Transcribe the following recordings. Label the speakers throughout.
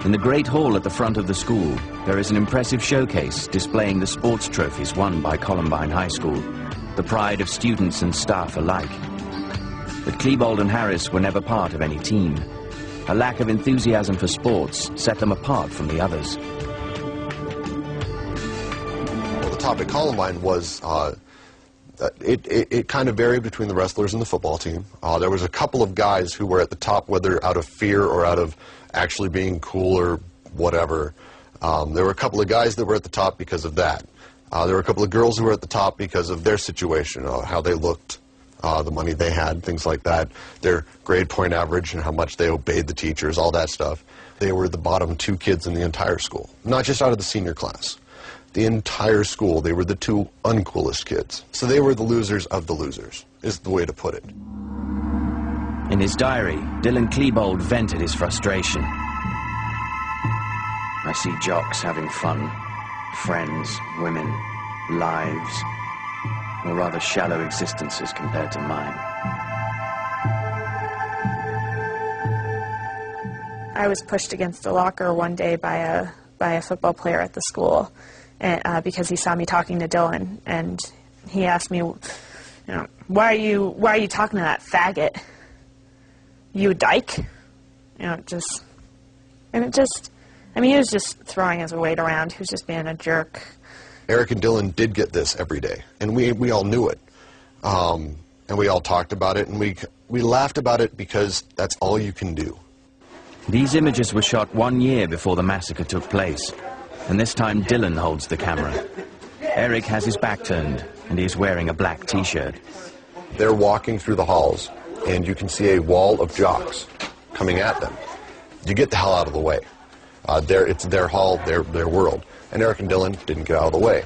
Speaker 1: In the Great Hall at the front of the school, there is an impressive showcase displaying the sports trophies won by Columbine High School, the pride of students and staff alike. But Klebold and Harris were never part of any team. A lack of enthusiasm for sports set them apart from the others.
Speaker 2: Well, the top at Columbine was, it kind of varied between the wrestlers and the football team. There was a couple of guys who were at the top, whether out of fear or out of actually being cool or whatever. There were a couple of guys that were at the top because of that. There were a couple of girls who were at the top because of their situation, how they looked, the money they had, things like that, their grade point average and how much they obeyed the teachers, all that stuff. They were the bottom 2 kids in the entire school, not just out of the senior class. The entire school, they were the 2 uncoolest kids. So they were the losers of the losers, is the way to put it.
Speaker 1: In his diary, Dylan Klebold vented his frustration. I see jocks having fun, friends, women, lives, or rather shallow existences compared to mine.
Speaker 3: I was pushed against a locker one day by a football player at the school, and, because he saw me talking to Dylan, and he asked me, why are you talking to that faggot? You a dyke? He was just throwing his weight around. He was just being a jerk.
Speaker 2: Eric and Dylan did get this every day, and we all knew it. And we all talked about it, and we laughed about it because that's all you can do.
Speaker 1: These images were shot 1 year before the massacre took place, and this time Dylan holds the camera. Eric has his back turned, and he is wearing a black t-shirt.
Speaker 2: They're walking through the halls, and you can see a wall of jocks coming at them. You get the hell out of the way. It's their hall, their world. And Eric and Dylan didn't get out of the way.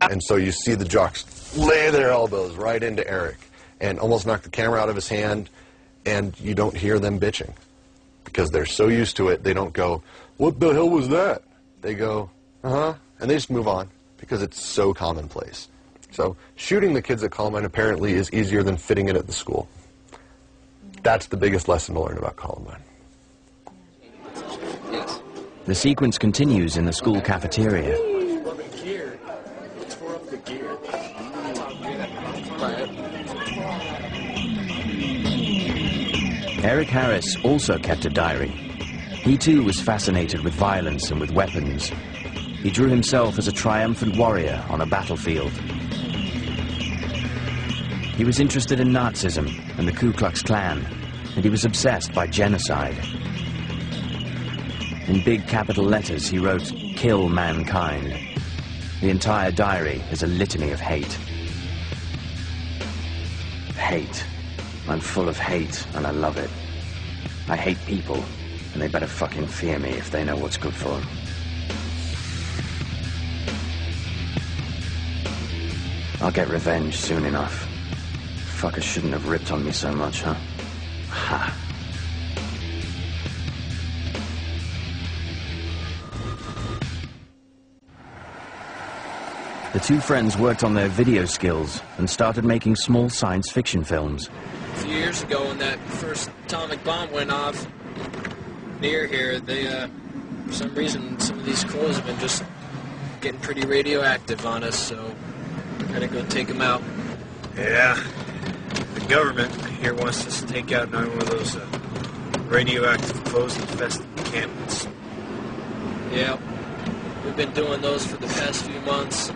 Speaker 2: And so you see the jocks lay their elbows right into Eric and almost knock the camera out of his hand, and you don't hear them bitching because they're so used to it. They don't go, "What the hell was that?" They go, "Uh-huh," and they just move on because it's so commonplace. So shooting the kids at Columbine apparently is easier than fitting it at the school. That's the biggest lesson to learn about Columbine.
Speaker 1: The sequence continues in the school cafeteria. Eric Harris also kept a diary. He too was fascinated with violence and with weapons. He drew himself as a triumphant warrior on a battlefield. He was interested in Nazism and the Ku Klux Klan, and he was obsessed by genocide. In big capital letters, he wrote, "Kill mankind." The entire diary is a litany of hate. Hate. I'm full of hate, and I love it. I hate people, and they better fucking fear me if they know what's good for them. I'll get revenge soon enough. Fuckers shouldn't have ripped on me so much, huh? Ha. The 2 friends worked on their video skills and started making small science fiction films.
Speaker 4: A few years ago when that first atomic bomb went off near here, for some reason, some of these clothes have been just getting pretty radioactive on us, so we're gonna go take them out.
Speaker 5: Yeah, the government here wants us to take out another one of those radioactive clothes infested encampments.
Speaker 4: Yeah, we've been doing those for the past few months.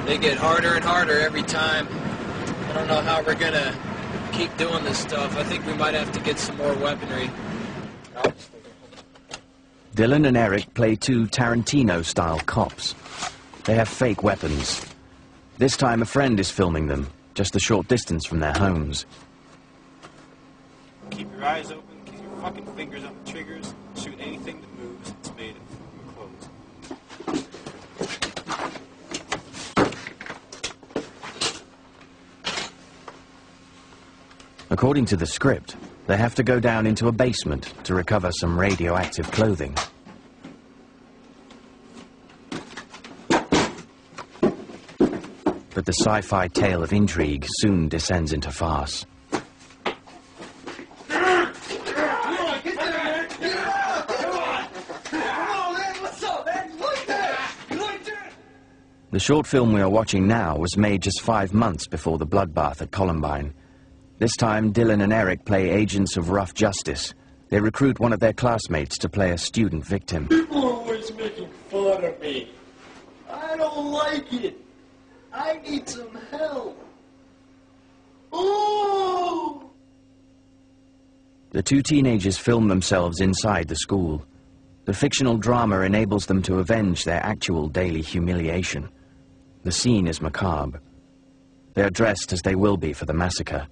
Speaker 4: They get harder and harder every time. I don't know how we're gonna keep doing this stuff. I think we might have to get some more weaponry.
Speaker 1: Dylan and Eric play 2 Tarantino-style cops. They have fake weapons. This time a friend is filming them, just a short distance from their homes.
Speaker 5: Keep your eyes open, keep your fucking fingers on the triggers, shoot anything that moves that's made of clothes.
Speaker 1: According to the script, they have to go down into a basement to recover some radioactive clothing. But the sci-fi tale of intrigue soon descends into farce. The short film we are watching now was made just 5 months before the bloodbath at Columbine. This time, Dylan and Eric play agents of rough justice. They recruit one of their classmates to play a student victim.
Speaker 6: People are always making fun of me. I don't like it. I need some help. Oh!
Speaker 1: The two teenagers film themselves inside the school. The fictional drama enables them to avenge their actual daily humiliation. The scene is macabre. They are dressed as they will be for the massacre.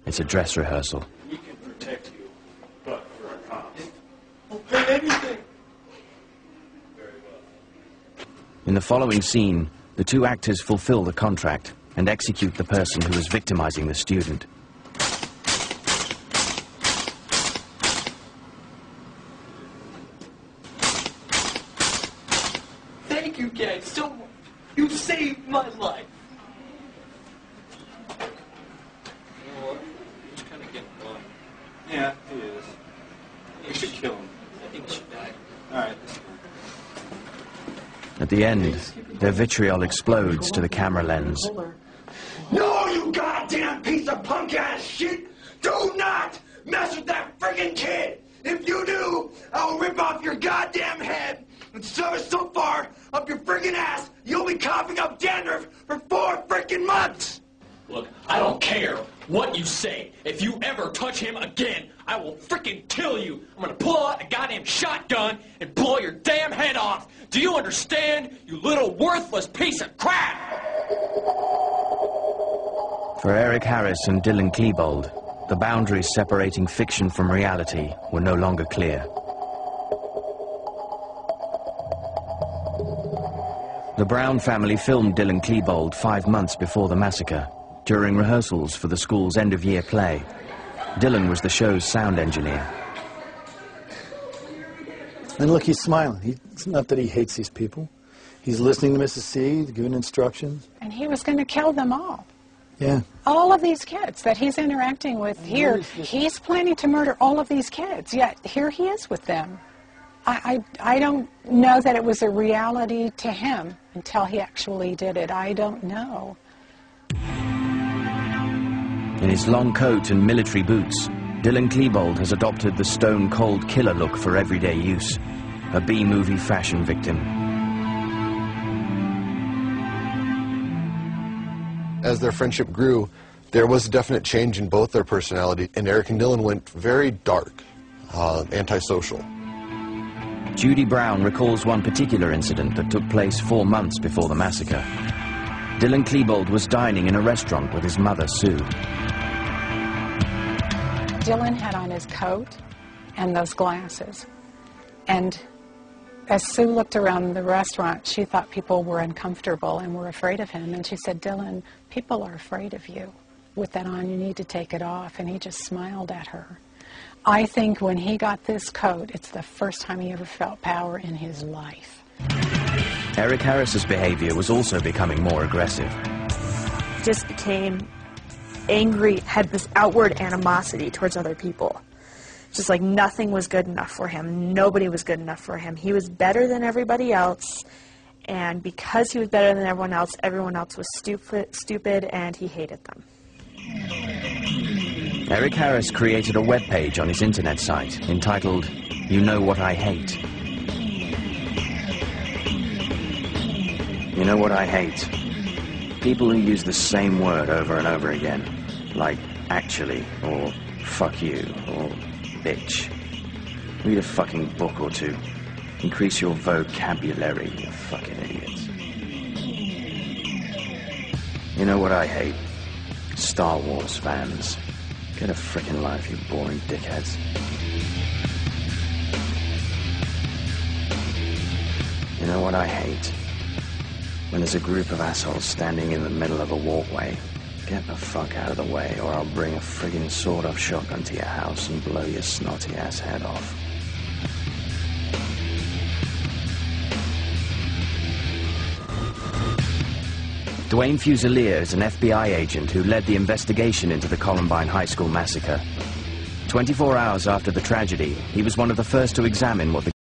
Speaker 1: It's a dress rehearsal.
Speaker 6: We can protect you, but for a cost. I'll pay anything. Very well.
Speaker 1: In the following scene, the two actors fulfill the contract and execute the person who is victimizing the student.
Speaker 6: Thank you guys so much. You saved my life.
Speaker 5: You know what? He's kind of getting blown. Yeah, he is. You should kill him.
Speaker 4: I think he should die.
Speaker 5: Alright.
Speaker 1: At the end, their vitriol explodes to the camera lens.
Speaker 6: No, you goddamn piece of punk-ass shit! Do not mess with that friggin' kid! If you do, I will rip off your goddamn head and shove it so far up your friggin' ass, you'll be coughing up dandruff for 4 friggin' months!
Speaker 7: Look, I don't care what you say. If you ever touch him again, I will frickin' kill you. I'm gonna pull out a goddamn shotgun and blow your damn head off. Do you understand, you little worthless piece of crap?
Speaker 1: For Eric Harris and Dylan Klebold, the boundaries separating fiction from reality were no longer clear. The Brown family filmed Dylan Klebold 5 months before the massacre, during rehearsals for the school's end-of-year play. Dylan was the show's sound engineer.
Speaker 8: And look, he's smiling. It's not that he hates these people. He's listening to Mrs. C, giving instructions.
Speaker 9: And he was going to kill them all.
Speaker 8: Yeah.
Speaker 9: All of these kids that he's interacting with here, he's planning to murder all of these kids, yet here he is with them. I don't know that it was a reality to him until he actually did it. I don't know.
Speaker 1: In his long coat and military boots, Dylan Klebold has adopted the stone-cold killer look for everyday use, a B-movie fashion victim.
Speaker 2: As their friendship grew, there was a definite change in both their personality, and Eric and Dylan went very dark, antisocial.
Speaker 1: Judy Brown recalls one particular incident that took place 4 months before the massacre. Dylan Klebold was dining in a restaurant with his mother, Sue.
Speaker 9: Dylan had on his coat and those glasses. And as Sue looked around the restaurant, she thought people were uncomfortable and were afraid of him. And she said, Dylan, people are afraid of you. With that on, you need to take it off. And he just smiled at her. I think when he got this coat, it's the first time he ever felt power in his life.
Speaker 1: Eric Harris's behavior was also becoming more aggressive.
Speaker 3: Just became angry, had this outward animosity towards other people. Just like nothing was good enough for him. Nobody was good enough for him. He was better than everybody else, and because he was better than everyone else was stupid, and he hated them.
Speaker 1: Eric Harris created a webpage on his internet site entitled, You Know What I Hate. You know what I hate? People who use the same word over and over again, like actually, or fuck you, or bitch. Read a fucking book or two. Increase your vocabulary, you fucking idiots. You know what I hate? Star Wars fans. Get a frickin' life, you boring dickheads. You know what I hate? When there's a group of assholes standing in the middle of a walkway. Get the fuck out of the way, or I'll bring a friggin' sawed-off shotgun to your house and blow your snotty-ass head off. Dwayne Fusilier is an FBI agent who led the investigation into the Columbine High School massacre. 24 hours after the tragedy, he was one of the first to examine what the